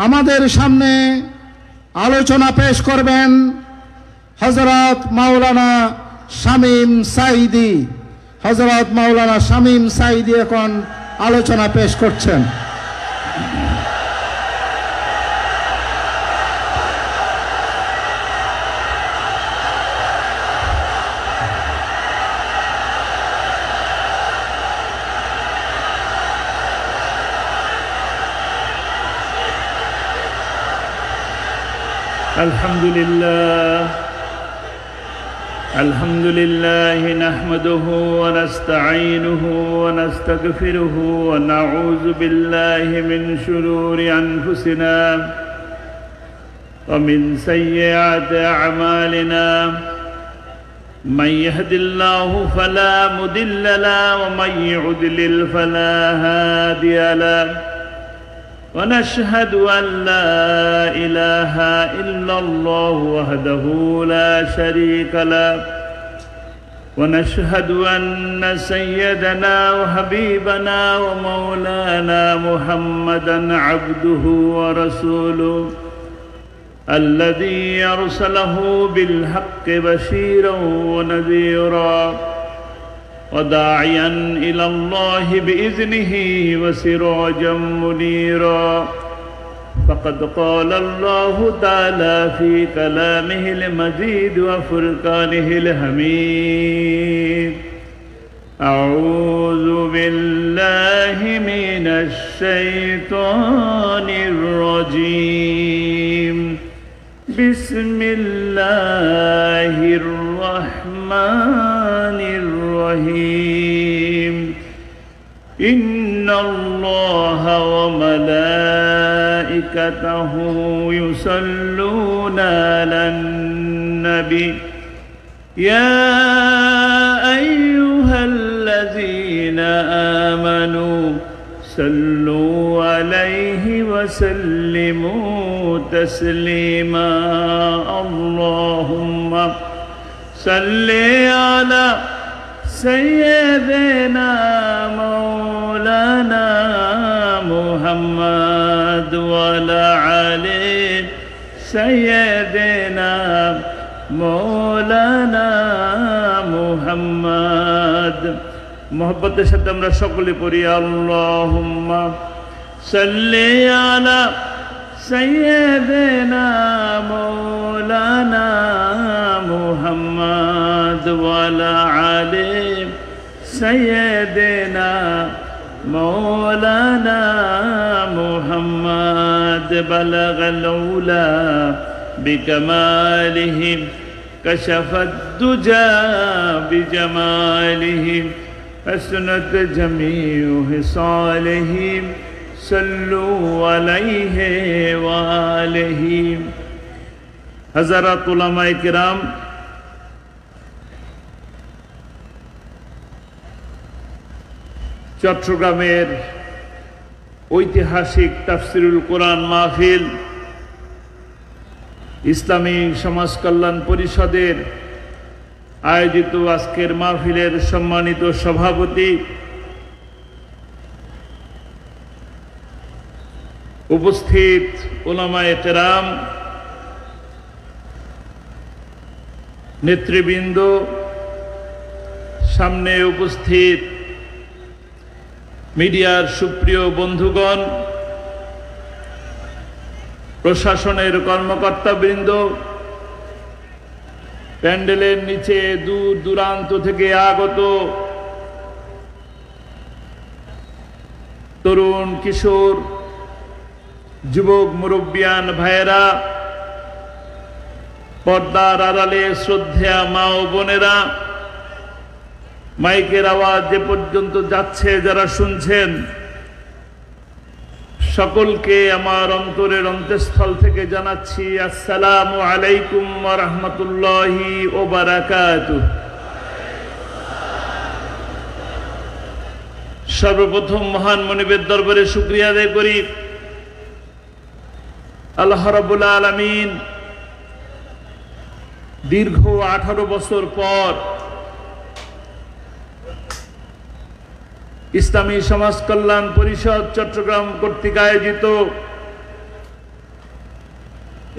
আমাদের সামনে আলোচনা পেশ করবেন হযরত মাওলানা শামীম সাঈদী। হযরত মাওলানা শামীম সাঈদী এখন আলোচনা পেশ করছেন। الحمد لله نحمده ونستعينه ونستغفره ونعوذ بالله من شرور أنفسنا ومن سيئات أعمالنا من يهد الله فلا مضل له ومن يضلل فلا هادي له ونشهد أن لا إله إلا الله وحده لا شريك له ونشهد أن سيدنا وحبيبنا ومولانا محمدا عبده ورسوله الذي أرسله بالحق بشيرا ونذيرا وداعيا إلى الله بإذنه وسراجا منيرا فقد قال الله تعالى في كلامه المجيد وفرقانه الحميد أعوذ بالله من الشيطان الرجيم بسم الله الرحمن الرحيم إن الله وملائكته يصلون على النبي يا أيها الذين آمنوا صلوا عليه وسلموا تسليما اللهم صل على سيدنا مولانا محمد وعلى آله سيدنا مولانا محمد मोहब्बतेर साथे আমরা সকলে পড়ি আল্লাহুম্মা সাল্লি আলা সাইয়্যিদিনা মাওলানা মুহাম্মদ ওয়া আলা আলি সাইয়্যিদিনা মাওলানা মুহাম্মদ বালাগাল উলা বিকামালিহি কাশাফাদ দুজা বিজামালিহি حسنت جميع خصاله صلوا عليه وآله हज़रात उलमाए किराम চট্টগ্রামের ঐতিহাসিক তাফসিরুল কোরআন মাহফিল ইসলামী সমাজ কল্যাণ পরিষদের আয়োজিত আজকের মাহফিলের সম্মানিত সভাপতি, উপস্থিত উলামায়ে কেরাম, নেতৃবৃন্দ, সামনে উপস্থিত মিডিয়ার সুপ্রিয় বন্ধুগণ, প্রশাসনের কর্মকর্তাবৃন্দ, প্যান্ডেলের নিচে দূর দূরান্ত থেকে আগত তরুণ কিশোর যুবক মুরব্বিয়ান ভাইয়েরা, পর্দার আড়ালে শ্রদ্ধেয়া মা ও বোনেরা, মাইকের আওয়াজ যে পর্যন্ত যাচ্ছে যারা শুনছেন, সকলকে আমার অন্তরের অন্তঃস্থল থেকে জানাচ্ছি আসসালামু আলাইকুম ওয়া রাহমাতুল্লাহি ওয়া বারাকাতুহু। সর্বপ্রথম মহান মনিবের দরবারে শুকরিয়া আদায় করি। আল্লাহ রাব্বুল আলামিন দীর্ঘ 18 বছর পর ইসলামী সমাজ কল্যাণ পরিষদ চট্টগ্রাম কর্তৃক আয়োজিত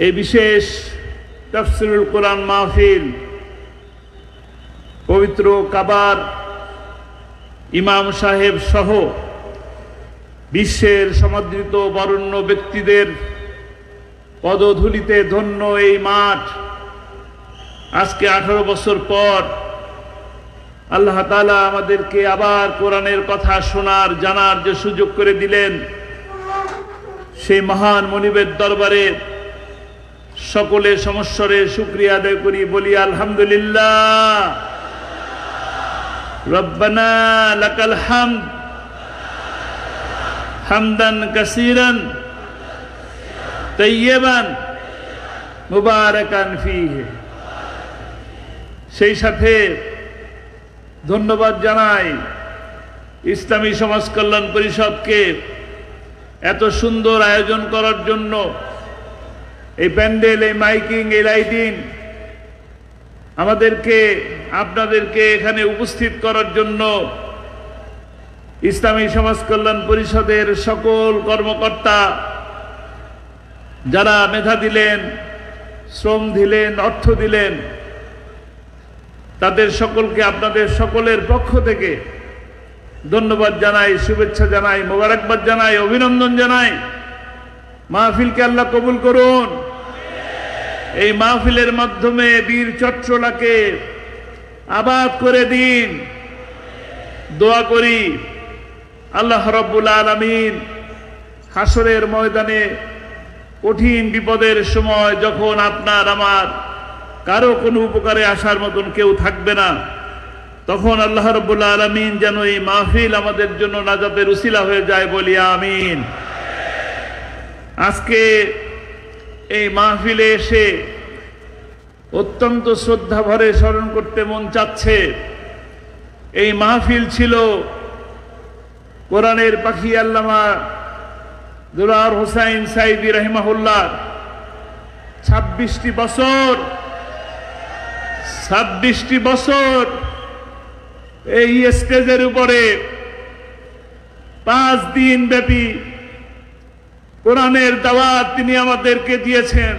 এই বিশেষ তাফসীরুল কোরআন মাহফিল পবিত্র কাবার ইমাম সাহেব সহ বিশ্বের সমাদৃত বরেণ্য ব্যক্তিদের পদধূলিতে ধন্য এই মাঠ আজকে 18 বছর পর আল্লাহ তাআলা আমাদেরকে আবার কোরআনের কথা শোনার জানার যে সুযোগ করে দিলেন, সেই মহান মনিবের দরবারে সকলে সমস্বরে শুকরিয়া আদায় করি, বলি আলহামদুলিল্লাহ। রব্বানা লাকাল হামদ হামদান কাসীরান তাইয়্যিবান মুবারাকান ফীহি। সেই সাথে ধন্যবাদ জানাই ইসলামী সমাজ কল্যাণ পরিষদকে এত সুন্দর আয়োজন করার জন্য, এই প্যান্ডেল, এই মাইকিং, এই লাইটিং, আমাদেরকে আপনাদেরকে এখানে উপস্থিত করার জন্য ইসলামী সমাজ কল্যাণ পরিষদের সকল কর্মকর্তা যারা মেধা দিলেন, শ্রম দিলেন, অর্থ দিলেন, তাদের সকলকে আপনাদের সকলের পক্ষ থেকে ধন্যবাদ জানাই, শুভেচ্ছা জানাই, মোবারকবাদ জানাই, অভিনন্দন জানাই। মাহফিলকে আল্লাহ কবুল করুন। এই মাহফিলের মাধ্যমে বীর চট্টলাকে আবাদ করে দিন, দোয়া করি আল্লাহ রাব্বুল আলামিন হাসরের ময়দানে কঠিন বিপদের সময় যখন আপনার আমার কারো কোনো উপকারে আসার মতন কেউ থাকবে না, তখন আল্লাহ রাব্বুল আলামিন যেন এই মাহফিল আমাদের জন্য নাজাতের উসিলা হয়ে যায়, বলি আমিন। আজকে এই মাহফিলে এসে অত্যন্ত শ্রদ্ধা ভরে স্মরণ করতে মন চাচ্ছে। এই মাহফিল ছিল কোরআনের পাখি আল্লামা দুলার হোসাইন সাইদি রাহিমাহুল্লাহ 26টি বছর এই স্টেজের উপরে 5 দিন ব্যাপী কোরআনের দাওয়াত তিনি আমাদেরকে দিয়েছেন।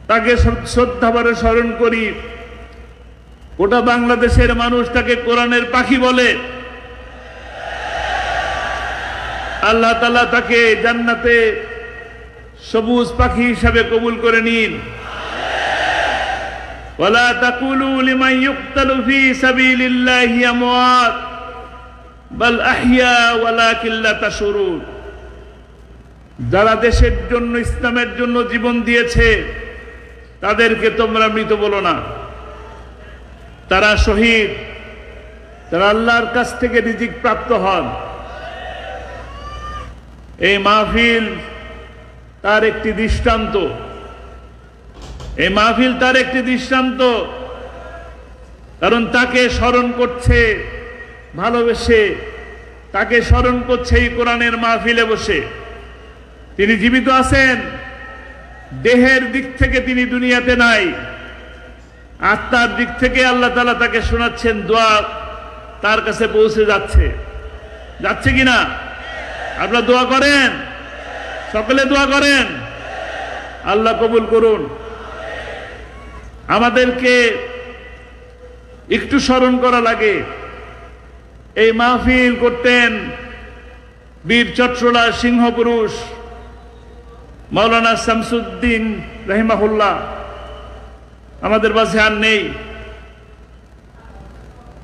তাকে শ্রদ্ধাভরে স্মরণ করি। গোটা বাংলাদেশের মানুষ তাকে কোরআনের পাখি বলে। আল্লাহ তাআলা তাকে জান্নাতে সবুজ পাখি হিসাবে কবুল করে নিন। ওয়ালা তাকুলু লিমান ইউকতালু ফি সাবিলিল্লাহি আমওয়াত বাল আহইয়া ওয়ালাকিন লা তাশউরুন। যারা দেশের জন্য, ইসলামের জন্য জীবন দিয়েছে তাদেরকে তোমরা মৃত বলো না, তারা শহীদ, তারা আল্লাহর কাছ থেকে রিজিক প্রাপ্ত হন। এই মাহফিল তার একটি দৃষ্টান্ত, এই মাহফিল তার একটি দৃষ্টান্ত, কারণ তাকে স্মরণ করছে ভালোবেসে, তাকে স্মরণ করছে এই কোরআনের মাহফিলে বসে। তিনি জীবিত আছেন, দেহের দিক থেকে তিনি দুনিয়াতে নাই, আত্মার দিক থেকে আল্লাহ তাআলা তাকে শোনাচ্ছেন, দোয়া তার কাছে পৌঁছে যাচ্ছে কিনা? আপনারা দোয়া করেন, সকলে দোয়া করেন, আল্লাহ কবুল করুন। আমাদেরকে একটু স্মরণ করা লাগে, এই মাহফিল করতেন বীর চট্টলা সিংহপুরুষ মাওলানা শামসুদ্দিন রাহিমাহুল্লাহ, আমাদের মাঝে আর নেই।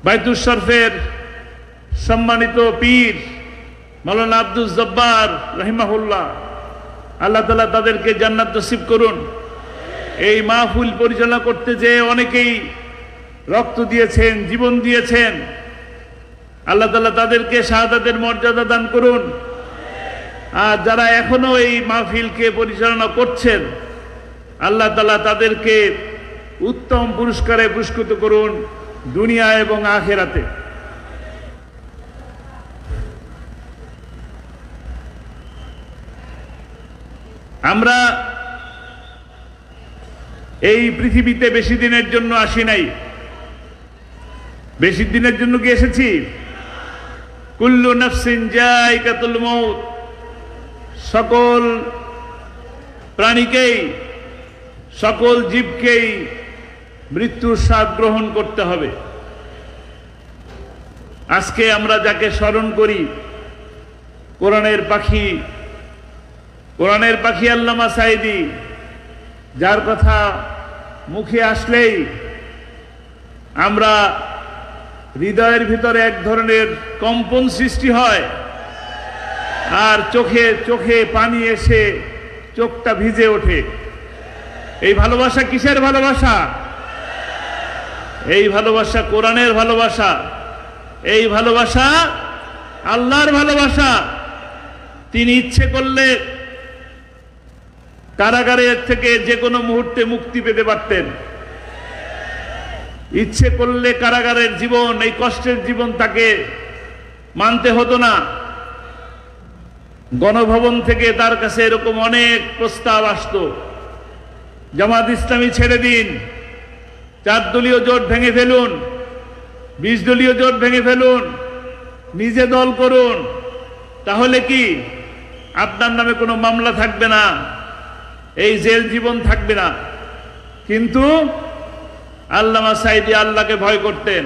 বাইতুল শরফের সম্মানিত পীর মাওলানা আব্দুল জব্বার রাহিমাহুল্লাহ, আল্লাহ তাআলা তাদেরকে জান্নাত নসিব করুন। এই মাহফিল পরিচালনা করতে যে অনেকেই রক্ত দিয়েছেন, জীবন দিয়েছেন, আল্লাহ তাআলা তাদেরকে শাহাদাতের মর্যাদা দান করুন। আর যারা এখনো এই মাহফিলকে পরিচালনা করছেন, আল্লাহ তাআলা তাদেরকে উত্তম পুরস্কারে পুরস্কৃত করুন দুনিয়া এবং আখিরাতে। আমরা এই পৃথিবীতে বেশি দিনের জন্য আসি নাই। বেশি দিনের জন্য কি এসেছি? কুল্লু নাফসিন যায়কাতুল মউত, সকল প্রাণীকেই, সকল জীবকেই মৃত্যুর স্বাদ গ্রহণ করতে হবে। আজকে আমরা যাকে স্মরণ করি, কোরআনের পাখি আল্লামা সাঈদী, যার কথা মুখে আসলেই আমরা হৃদয়ের ভিতরে এক ধরনের কম্পন সৃষ্টি হয়, আর চোখে চোখে পানি এসে চোখটা ভিজে ওঠে। এই ভালোবাসা কিসের ভালোবাসা? এই ভালোবাসা কোরআনের ভালোবাসা, এই ভালোবাসা আল্লাহর ভালোবাসা। তিনি ইচ্ছে করলে কারাগারের থেকে যে কোনো মুহূর্তে মুক্তি পেতে পারতেন। ইচ্ছে করলে কারাগারের জীবন, এই কষ্টের জীবন তাকে মানতে হতো না। গণভবন থেকে তার কাছে এরকম অনেক প্রস্তাব আসতো, জামাত ইসলামী ছেড়ে দিন, 4 দলীয় জোট ভেঙে ফেলুন, 20 দলীয় জোট ভেঙে ফেলুন, নিজে দল করুন, তাহলে কি আপনার নামে কোনো মামলা থাকবে না, এই জেল জীবন থাকবে না। কিন্তু আল্লামা সাঈদী আল্লাহকে ভয় করতেন,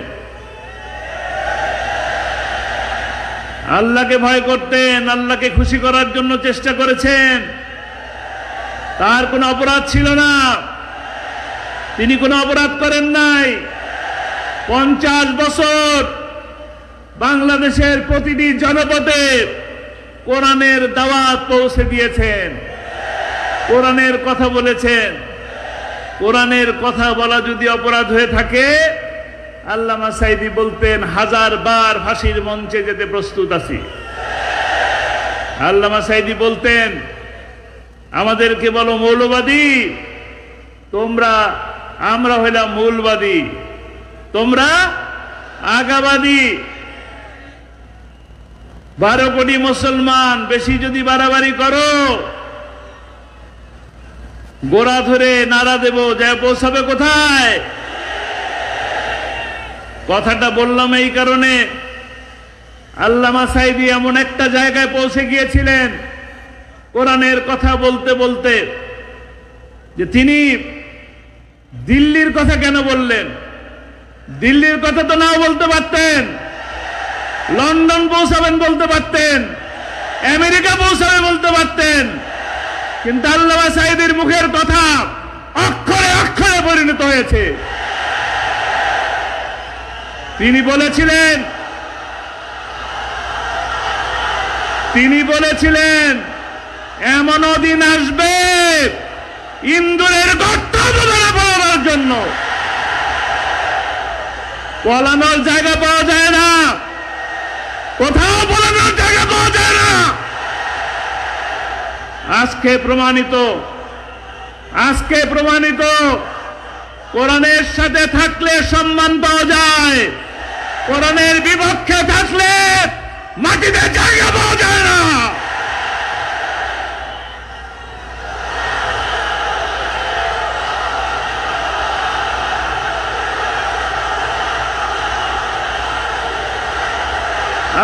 আল্লাহকে ভয় করতেন, আল্লাহকে খুশি করার জন্য চেষ্টা করেছেন। তার কোনো অপরাধ ছিল না, তিনি কোনো অপরাধ করেন নাই। 50 বছর বাংলাদেশের প্রতিটি জনপদে কোরআনের দাওয়াত পৌঁছে দিয়েছেন, কোরআনের কথা বলেছেন। কোরআনের কথা বলা যদি অপরাধ হয়ে থাকে, আল্লামা সাঈদী বলতেন 1000 বার ফাঁসির মঞ্চে যেতে প্রস্তুত আছি। আল্লামা সাঈদী বলতেন, আমাদেরকে বলো মৌলবাদী, আমরা হইলাম মূলবাদী, তোমরা আগাবাদী। 12 কোটি মুসলমান বেশি যদি বাড়াবাড়ি করো, গোড়া ধরে নাড়া দেব, যা পৌঁছাবে কোথায়? কথাটা বললাম এই কারণে, আল্লামা সাঈদী এমন একটা জায়গায় পৌঁছে গিয়েছিলেন কোরআনের কথা বলতে বলতে, যে তিনি দিল্লির কথা কেন বললেন? দিল্লির কথা তো নাও বলতে পারতেন, লন্ডন পৌঁছাবেন বলতে পারতেন, আমেরিকা পৌঁছাবে বলতে পারতেন, কিন্তু আল্লামা সাঈদীর মুখের কথা অক্ষরে অক্ষরে পরিণত হয়েছে। তিনি বলেছিলেন এমনও দিন আসবে ইন্দুরের গর্ত ধরে পড়ার জন্য পলানোর জায়গা পাওয়া যায় না, কোথাও পলানোর জায়গা পাওয়া যায় না। আজকে প্রমাণিত কোরআনের সাথে থাকলে সম্মান পাওয়া যায়, কোরআনের বিপক্ষে থাকলে মাটিতে জায়গা পাওয়া যায় না।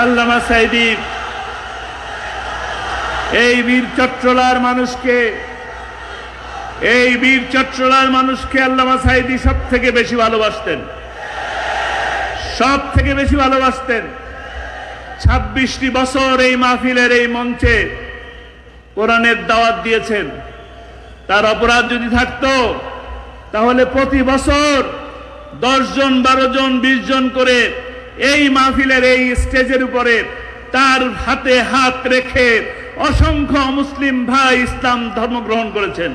আল্লামা সাঈদী এই বীর চট্টলার মানুষকে আল্লামা সাঈদী সব থেকে বেশি ভালোবাসতেন। 26টি বছর এই মাহফিলের এই মঞ্চে কোরআনের দাওয়াত দিয়েছেন। তার অপরাধ যদি থাকতো, তাহলে প্রতি বছর 10 জন, 12 জন, 20 জন করে এই মাহফিলের এই স্টেজের উপরে তার হাতে হাত রেখে অসংখ্য মুসলিম ভাই ইসলাম ধর্ম গ্রহণ করেছেন।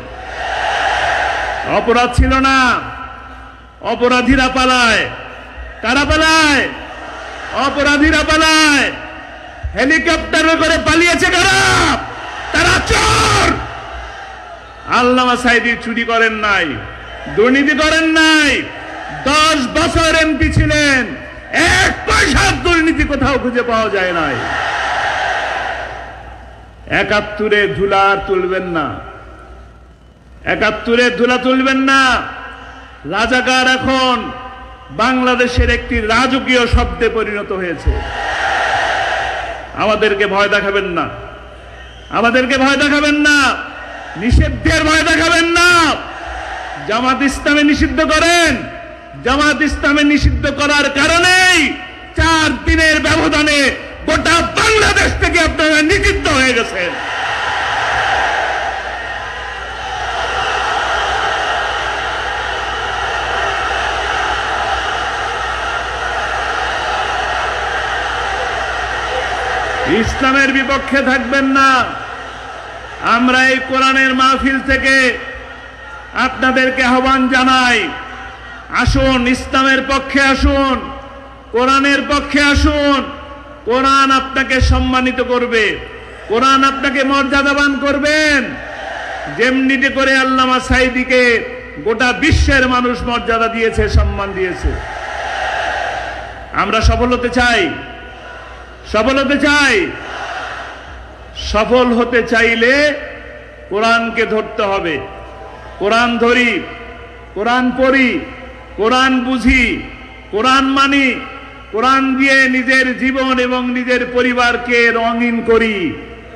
অপরাধ ছিল না, অপরাধীরা পালায়। কারা পালায়? অপরাধীরা পালায়। হেলিকপ্টারে করে পালিয়েছে কারা? তারা চোর। আল্লামা সাঈদী চুরি করেন নাই, দুর্নীতি করেন নাই, 10 বছর এমপি ছিলেন, 1 পয়সার দুর্নীতি কোথাও খুঁজে পাওয়া যায় নাই। 71-এ ধুলা তুলবেন না, 71-এ ধুলা তুলবেন না। রাজাকার এখন বাংলাদেশের একটি রাজকীয় শব্দে পরিণত হয়েছে। আমাদেরকে ভয় দেখাবেন না, আমাদেরকে ভয় দেখাবেন না, নিষিদ্ধের ভয় দেখাবেন না। জামাত ইসলামে নিষিদ্ধ করেন। জামাত ইসলামে নিষিদ্ধ করার কারণেই 4 দিনের ব্যবধানে গোটা বাংলাদেশ থেকে আপনারা নিষিদ্ধ হয়ে গেছেন। ইসলামের বিপক্ষে থাকবেন না। আমরা এই কোরআনের মাহফিল থেকে আপনাদেরকে আহ্বান জানাই, আসুন ইসলামের পক্ষে আসুন, কোরআনের পক্ষে আসুন। কোরআন আপনাকে সম্মানিত করবে, কোরআন আপনাকে মর্যাদাবান করবেন। যেমনিতে করে আল্লামা সাঈদীকে গোটা বিশ্বের মানুষ মর্যাদা দিয়েছে, সম্মান দিয়েছে। আমরা সফল হতে চাই, সফল হতে চাই। সফল হতে চাইলে কোরআনকে ধরতে হবে। কোরআন ধরি, কোরআন পড়ি, কোরআন বুঝি, কোরআন মানি, কোরআন দিয়ে নিজের জীবন এবং নিজের পরিবারকে রঙিন করি,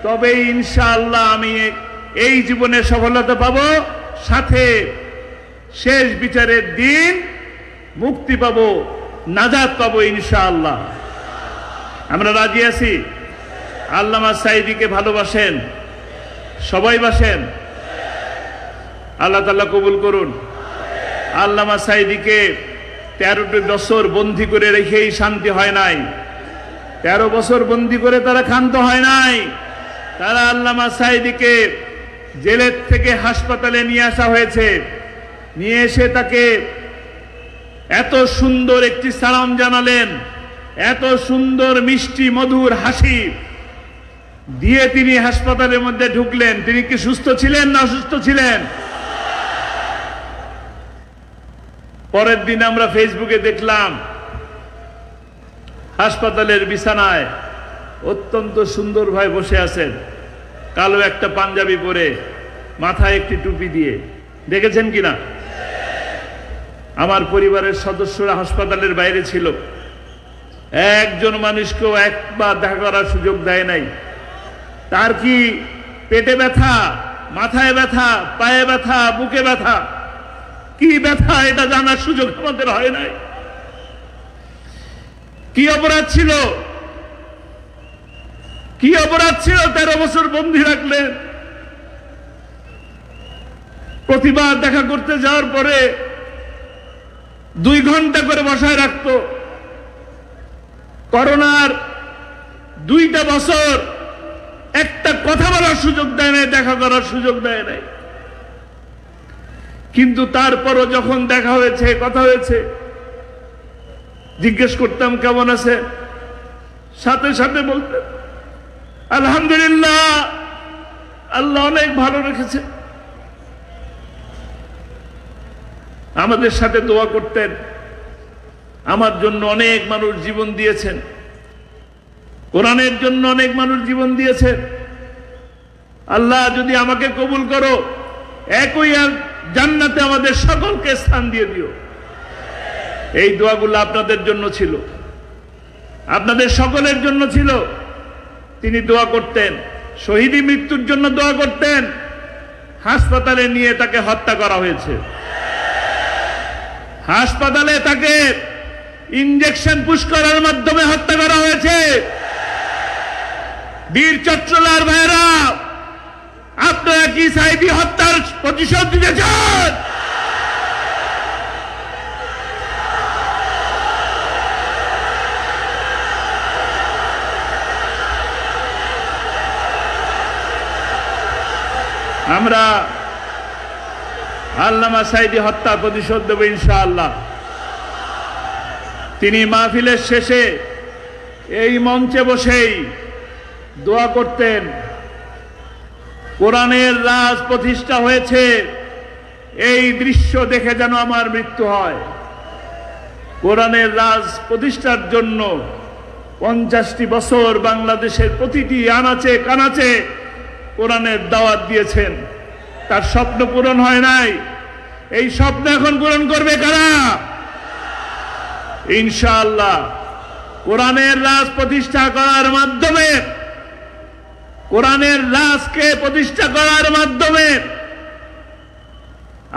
তবে ইনশাআল্লাহ আমি এই জীবনে সফলতা পাব, সাথে শেষ বিচারের দিন মুক্তি পাব, নাজাত পাব ইনশাআল্লাহ। আমরা রাজি আছি। আল্লামা সাঈদীকে ভালোবাসেন, সবাই বাসেন। আল্লাহ তাআলা কবুল করুন। আল্লামা সাঈদীকে 13টি বছর বন্দী করে রেখেই শান্তি হয় নাই। 13 বছর বন্দী করে তারা ক্ষান্ত হয় নাই। তারা আল্লামা সাঈদীকে জেলের থেকে হাসপাতালে নিয়ে আসা হয়েছে। নিয়ে এসে তাকে এত সুন্দর একটি সালাম জানালেন, এত সুন্দর মিষ্টি মধুর হাসি দিয়ে তিনি হাসপাতালের মধ্যে ঢুকলেন। তিনি কি সুস্থ ছিলেন না অসুস্থ ছিলেন? পরের দিন আমরা ফেসবুকে দেখলাম হাসপাতালের বিছানায় অত্যন্ত সুন্দর ভাই বসে আছেন, কালো একটা পাঞ্জাবি পরে, মাথায় একটি টুপি দিয়ে। দেখেছেন কিনা? আমার পরিবারের সদস্যরা হাসপাতালের বাইরে ছিল, একজন মানুষকেও একবার দেখা করার সুযোগ দেয় নাই। তার কি পেটে ব্যথা, মাথায় ব্যথা, পায়ে ব্যথা, বুকে ব্যথা, কি ব্যথা এটা জানার সুযোগ আমাদের হয় নাই। কি অপরাধ ছিল, কি অপরাধ ছিল 13 বছর বন্দী রাখলেন। প্রতিবার দেখা করতে যাওয়ার পরে 2 ঘন্টা করে বসায় রাখতো। করোনার 2টা বছর একটা কথা বলার সুযোগ দেয় নাই, দেখা করার সুযোগ দেয় নাই। কিন্তু তারপরও যখন দেখা হয়েছে, কথা হয়েছে, জিজ্ঞেস করতাম কেমন আছে, সাথে সাথে বলতেন আলহামদুলিল্লাহ, আল্লাহ অনেক ভালো রেখেছে। আমাদের সাথে দোয়া করতেন। আমার জন্য অনেক মানুষ জীবন দিয়েছেন, কোরআনের জন্য অনেক মানুষ জীবন দিয়েছেন। আল্লাহ যদি আমাকে কবুল করো, একই জান্নাতে আমাদের সকলকে স্থান দিয়ে দিও। এই দোয়াগুলো আপনাদের জন্য ছিল, আপনাদের সকলের জন্য ছিল। তিনি দোয়া করতেন, শহীদি মৃত্যুর জন্য দোয়া করতেন। হাসপাতালে নিয়ে তাকে হত্যা করা হয়েছে, হাসপাতালে তাকে ইনজেকশন পুশ করার মাধ্যমে হত্যা করা হয়েছে। বীর চট্টলার ভাইরা, আপনারা কি সাঈদী হত্যার প্রতিশোধ দিতে চান? আমরা আল্লামা সাঈদী হত্যার প্রতিশোধ দেব ইনশাআল্লাহ। তিনি মাহফিলের শেষে এই মঞ্চে বসেই দোয়া করতেন, কোরআনের রাজ প্রতিষ্ঠা হয়েছে, এই দৃশ্য দেখে যেন আমার মৃত্যু হয়। কোরআনের রাজ প্রতিষ্ঠার জন্য 50টি বছর বাংলাদেশের প্রতিটি আনাচে কানাচে কোরআনের দাওয়াত দিয়েছেন। তার স্বপ্ন পূরণ হয় নাই, এই স্বপ্ন এখন পূরণ করবে কারা? ইনশাআল্লাহ। কোরআনের রাজ প্রতিষ্ঠা করার মাধ্যমে কোরআনের রাজকে প্রতিষ্ঠা করার মাধ্যমে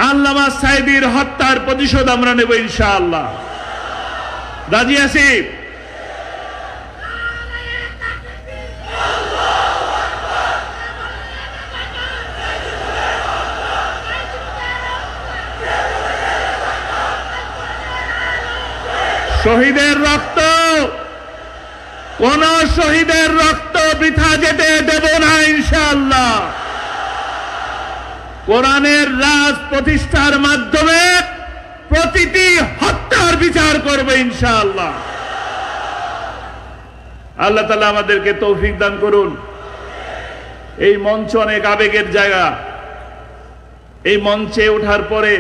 আল্লামা সাঈদীর হত্যার প্রতিশোধ আমরা নেব ইনশাআল্লাহ। রাজি আছি? শহীদের রক্ত, কোন শহীদের রক্ত বৃথা যেতে দেব না ইনশাআল্লাহ। কোরআনের রাজ প্রতিষ্ঠার মাধ্যমে প্রতিটি হত্যার বিচার করবে ইনশাআল্লাহ। আল্লাহ তাআলা আমাদেরকে তৌফিক দান করুন। এই মঞ্চ অনেক আবেগের জায়গা। এই মঞ্চে ওঠার পরে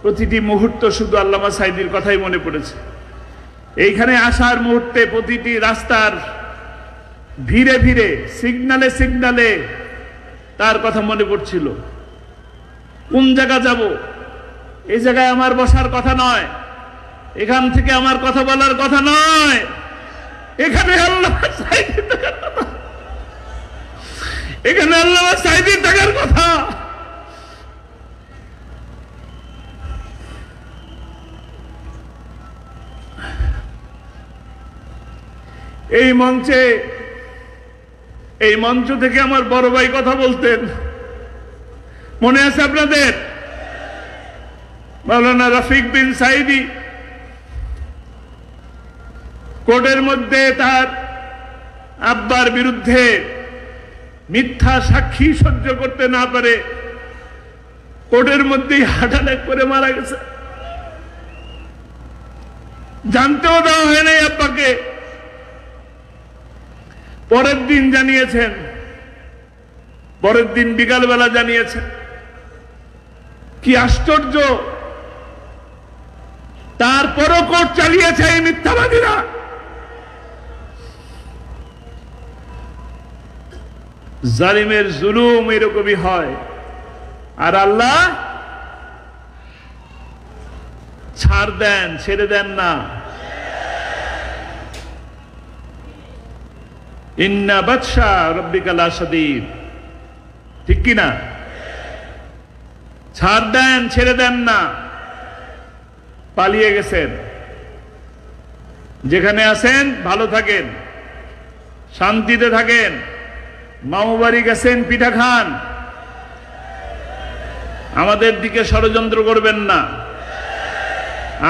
প্রতিটি মুহূর্ত শুধু আল্লামা সাঈদীর কথাই মনে পড়েছে। এইখানে আসার মুহূর্তে প্রতিটি রাস্তার ভিড়ে ভিড়ে, সিগনালে সিগনালে তার কথা মনে পড়ছিল। কোন জায়গা যাব? এই জায়গায় আমার বসার কথা নয়, এখান থেকে আমার কথা বলার কথা নয়, এখানে আল্লামা সাঈদী থাকার কথা, এখানে আল্লামা সাঈদী থাকার কথা। এই মঞ্চে, এই মঞ্চ থেকে আমার বড় ভাই কথা বলতেন, মনে আছে আপনাদের? মাওলানা রফিক বিন সাঈদী কোর্টের মধ্যে তার আব্বার বিরুদ্ধে মিথ্যা সাক্ষী সহ্য করতে না পারে কোর্টের মধ্যেই হার্ট অ্যাটাক করে মারা গেছে। জানতেও দেওয়া হয় নাই আব্বাকে। পরের দিন জানিয়েছেন, পরের দিন বিকালবেলা জানিয়েছেন। কি আশ্চর্য! তারপরও কোর্ট চালিয়েছে এই মিথ্যাবাদীরা। জালিমের জুলুম এরকমই হয়। আর আল্লাহ ছাড় দেন, ছেড়ে দেন না। ইন্না বাতশা রাব্বিকা লাশাদীদ, ঠিক কি না? ছাড় দেন, ছেড়ে দেন না। পালিয়ে গেছেন। যেখানে আছেন ভালো থাকেন, শান্তিতে থাকেন। মামু বাড়ি গেছেন, পিঠা খান। আমাদের দিকে ষড়যন্ত্র করবেন না।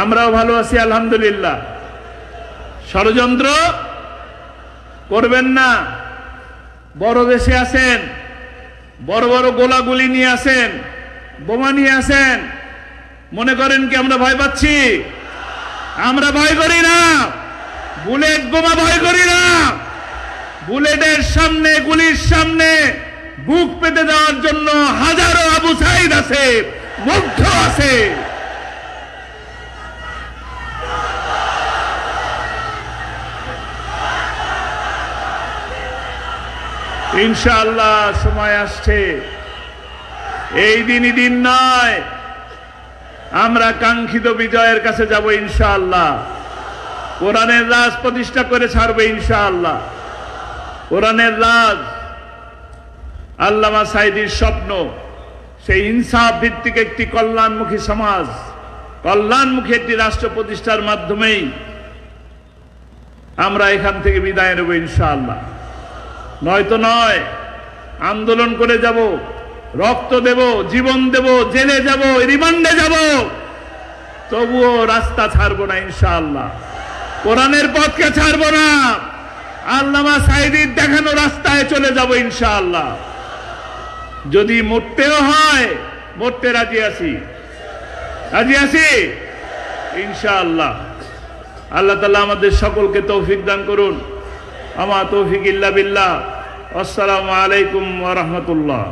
আমরাও ভালো আছি আলহামদুলিল্লাহ। ষড়যন্ত্র করবেন না। বড় দেশে আছেন, বড় বড় গোলাগুলি নিয়ে আসেন, বোমা নিয়ে আসেন। মনে করেন কি আমরা ভয় পাচ্ছি? আমরা ভয় করি না। বুলেট বোমা ভয় করি না। বুলেটের সামনে, গুলির সামনে বুক পেতে দেওয়ার জন্য হাজারো আবু সাঈদ আছে, মুগ্ধ আছে। ইনশাআল্লাহ সময় আসছে, এই দিনই দিন নয়, আমরা কাঙ্ক্ষিত বিজয়ের কাছে যাব ইনশাআল্লাহ। কোরআনের রাজ প্রতিষ্ঠা করে ছাড়বে ইনশাআল্লাহ। কোরআনের রাজ আল্লামা সাঈদীর স্বপ্ন, সেই ইনসাফ ভিত্তিক একটি কল্যাণমুখী সমাজ, কল্যাণমুখী একটি রাষ্ট্র প্রতিষ্ঠার মাধ্যমেই আমরা এখান থেকে বিদায় নেব ইনশাআল্লাহ। নয়তো নয়, আন্দোলন করে যাব, রক্ত দেব, জীবন দেব, জেলে যাব, রিমান্ডে যাব, তবুও রাস্তা ছাড়বো না ইনশাআল্লাহ। কোরআনের পথকে ছাড়বো না। আল্লামা সাঈদীর দেখানো রাস্তায় চলে যাব ইনশাআল্লাহ। যদি মরতেও হয়, মরতে রাজি আছি, রাজি আছি ইনশাআল্লাহ। আল্লাহ তাআলা আমাদের সকলকে তৌফিক দান করুন। আমা তৌফিক ইল্লা বিল্লাহ। আসসালামু আলাইকুম ওয়া রাহমাতুল্লাহ।